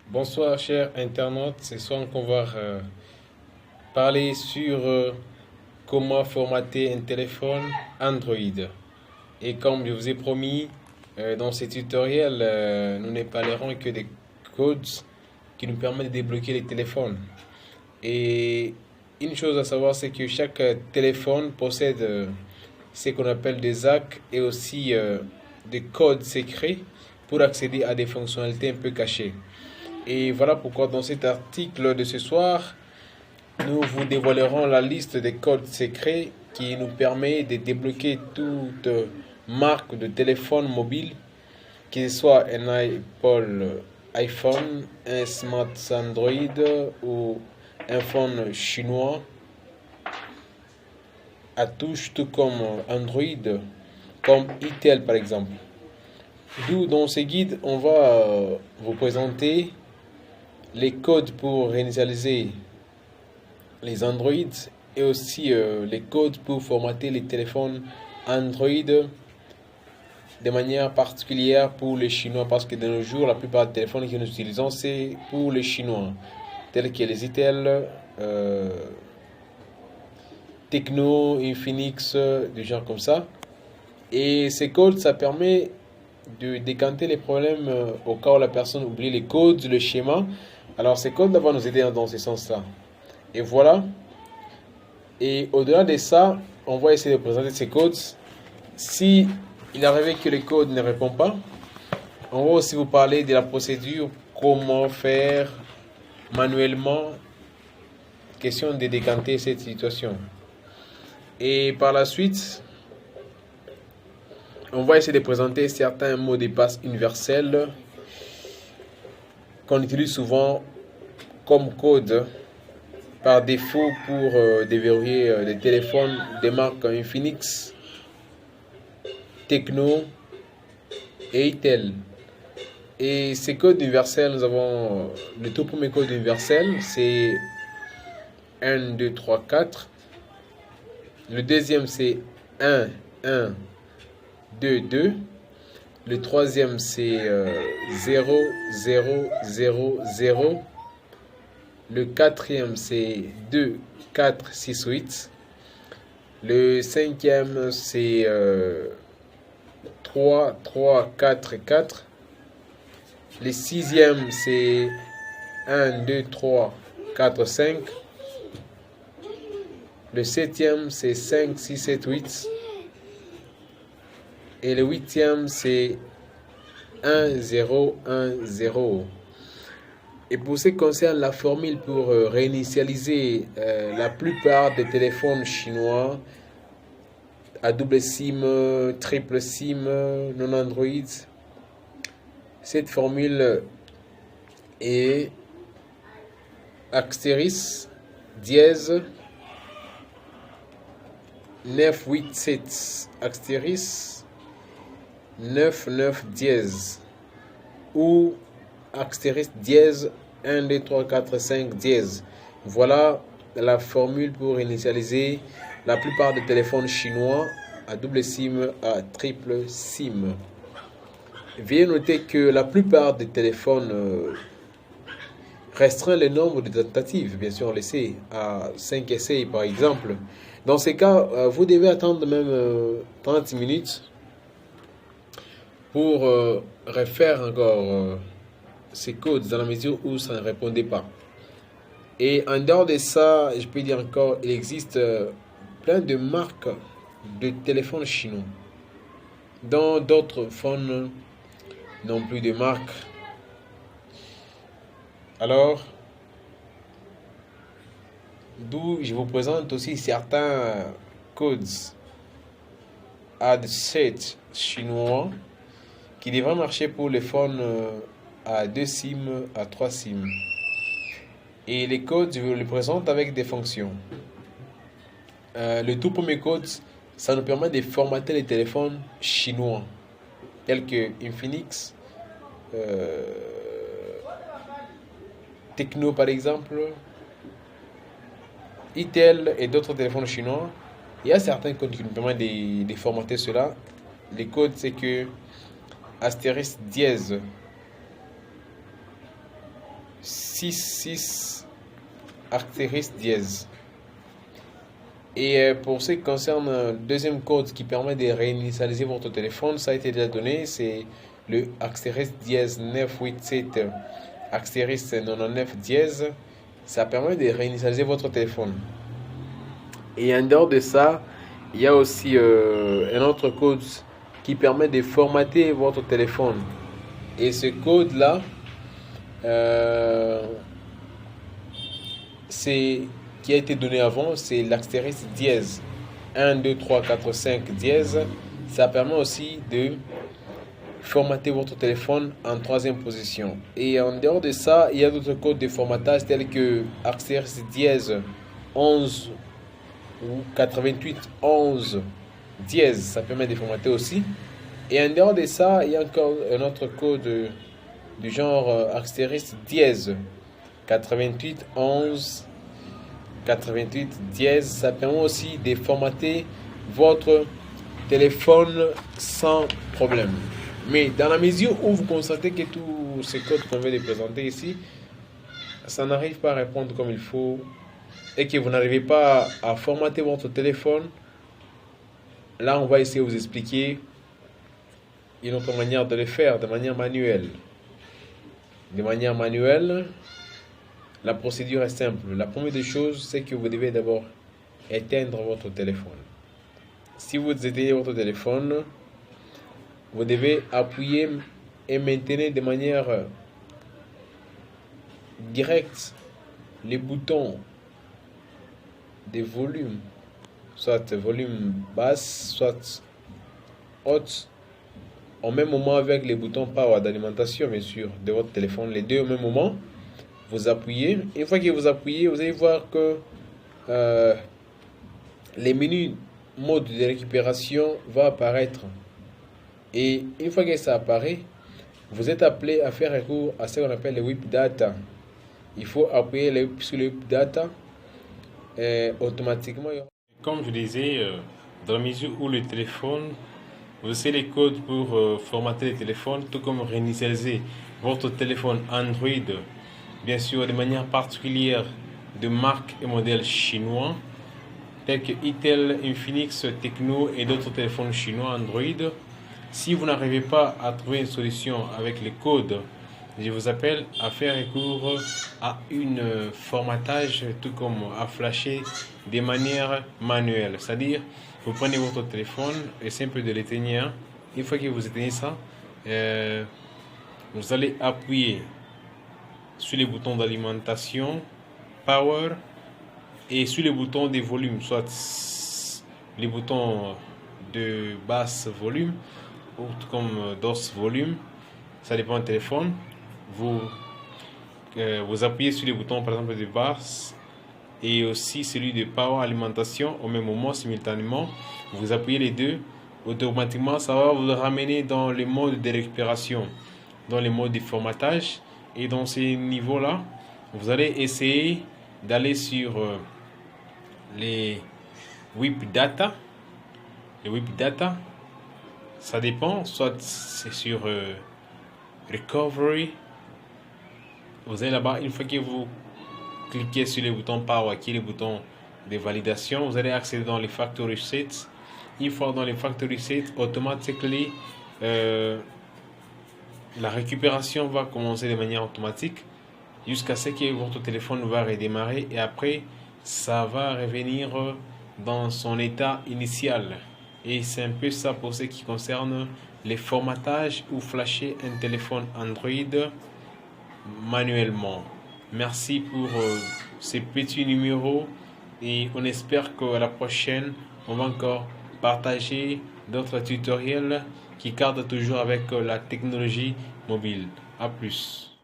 Bonsoir chers internautes, ce soir on va parler sur comment formater un téléphone Android. Et comme je vous ai promis, dans ce tutoriel, nous ne parlerons que des codes qui nous permettent de débloquer les téléphones. Et une chose à savoir, c'est que chaque téléphone possède ce qu'on appelle des hacks et aussi des codes secrets pour accéder à des fonctionnalités un peu cachées. Et voilà pourquoi dans cet article de ce soir, nous vous dévoilerons la liste des codes secrets qui nous permet de débloquer toute marque de téléphone mobile, qu'il soit un iPhone, un Smart Android ou un phone chinois à touche, tout comme Android, comme Itel par exemple. D'où dans ce guide, on va vous présenter les codes pour réinitialiser les Android et aussi les codes pour formater les téléphones Android de manière particulière pour les Chinois, parce que de nos jours, la plupart des téléphones que nous utilisons, c'est pour les Chinois, tels que les Itel, Tecno, Infinix, du genre comme ça. Et ces codes, ça permet de décanter les problèmes au cas où la personne oublie les codes, le schéma. Alors ces codes vont nous aider dans ce sens-là. Et voilà. Et au-delà de ça, on va essayer de présenter ces codes. Si il arrivait que le code ne répond pas, on va aussi vous parler de la procédure, comment faire manuellement, question de décanter cette situation. Et par la suite, on va essayer de présenter certains mots de passe universels qu'on utilise souvent comme code par défaut pour déverrouiller des téléphones des marques Infinix, Tecno et Itel. Et ces codes universels, nous avons le tout premier code universel, c'est 1, 2, 3, 4. Le deuxième, c'est 1, 1, 2, 2. Le troisième, c'est 0, 0, 0, 0. Le quatrième, c'est 2, 4, 6, 8. Le cinquième, c'est 3, 3, 4, 4. Le sixième, c'est 1, 2, 3, 4, 5. Le septième, c'est 5, 6, 7, 8. Et le huitième, c'est 1, 0, 1, 0. Et pour ce qui concerne la formule pour réinitialiser la plupart des téléphones chinois à double SIM, triple SIM, non Android, cette formule est astérisque dièse 987 astérisque 99 dièse ou astérisque dièse 1, 2, 3, 4, 5 dièse. Voilà la formule pour initialiser la plupart des téléphones chinois à double SIM, à triple SIM. Veuillez noter que la plupart des téléphones restreint le nombre de tentatives, bien sûr on le sait, à 5 essais par exemple. Dans ces cas, vous devez attendre même 30 minutes pour refaire encore ces codes dans la mesure où ça ne répondait pas. Et en dehors de ça, je peux dire encore, il existe plein de marques de téléphones chinois, dont d'autres phones n'ont plus de marque. Alors, d'où je vous présente aussi certains codes AD7 chinois qui devraient marcher pour les phones à 2 SIM, à 3 SIM. Et les codes, je vous les présente avec des fonctions. Le tout premier code, ça nous permet de formater les téléphones chinois, tels que Infinix, Tecno par exemple, Itel et d'autres téléphones chinois. Il y a certains codes qui nous permettent de formater cela. Les codes, c'est que astérisque dièse 6 astérisque dièse. Et pour ce qui concerne le deuxième code qui permet de réinitialiser votre téléphone, ça a été déjà donné, c'est le astérisque dièse 987 astérisque 99 dièse. Ça permet de réinitialiser votre téléphone. Et en dehors de ça, il y a aussi un autre code qui permet de formater votre téléphone. Et ce code-là, qui a été donné avant, c'est l'astérisque dièse 1, 2, 3, 4, 5 dièse. Ça permet aussi de formater votre téléphone en troisième position. Et en dehors de ça, il y a d'autres codes de formatage tels que astérisque dièse 11 ou 88 11 dièse. Ça permet de formater aussi. Et en dehors de ça, il y a encore un autre code du genre astérisque dièse 88 11 88 dièse. Ça permet aussi de formater votre téléphone sans problème. Mais dans la mesure où vous constatez que tous ces codes qu'on vient de présenter ici, ça n'arrive pas à répondre comme il faut et que vous n'arrivez pas à formater votre téléphone, là on va essayer de vous expliquer une autre manière de le faire, de manière manuelle. De manière manuelle, la procédure est simple. La première des choses, c'est que vous devez d'abord éteindre votre téléphone. Si vous éteignez votre téléphone, vous devez appuyer et maintenir de manière directe les boutons de volume, soit volume basse, soit haute, au même moment avec les boutons power d'alimentation, bien sûr, de votre téléphone, les deux au même moment. Vous appuyez. Une fois que vous appuyez, vous allez voir que les menus mode de récupération va apparaître. Et une fois que ça apparaît, vous êtes appelé à faire recours à ce qu'on appelle le WIP data. Il faut appuyer sur le WIP data automatiquement. Comme je disais, dans la mesure où le téléphone, vous avez les codes pour formater le téléphone, tout comme réinitialiser votre téléphone Android, bien sûr de manière particulière de marque et modèle chinois, tels que Itel, Infinix, Tecno et d'autres téléphones chinois Android. Si vous n'arrivez pas à trouver une solution avec les codes, je vous appelle à faire recours à un formatage, tout comme à flasher de manière manuelle. C'est-à-dire, vous prenez votre téléphone et c'est un peu de l'éteindre. Une fois que vous éteignez ça, vous allez appuyer sur les boutons d'alimentation, power, et sur les boutons de volume, soit les boutons de basse volume, ou comme DOS volume, ça dépend du téléphone. Vous appuyez sur les boutons par exemple de basse et aussi celui de power alimentation au même moment simultanément. Vous appuyez les deux, automatiquement ça va vous ramener dans le mode de récupération, dans le mode de formatage. Et dans ces niveaux là, vous allez essayer d'aller sur les WIP data. Les WIP data, ça dépend, soit c'est sur recovery. Vous allez là-bas, une fois que vous cliquez sur le bouton power, qui est le bouton de validation, vous allez accéder dans les factory sets. Une fois dans les factory sets, automatiquement la récupération va commencer de manière automatique jusqu'à ce que votre téléphone va redémarrer et après ça va revenir dans son état initial. Et c'est un peu ça pour ce qui concerne les formatages ou flasher un téléphone Android manuellement. Merci pour ces petits numéros et on espère qu'à la prochaine on va encore partager d'autres tutoriels qui cadrent toujours avec la technologie mobile. À plus.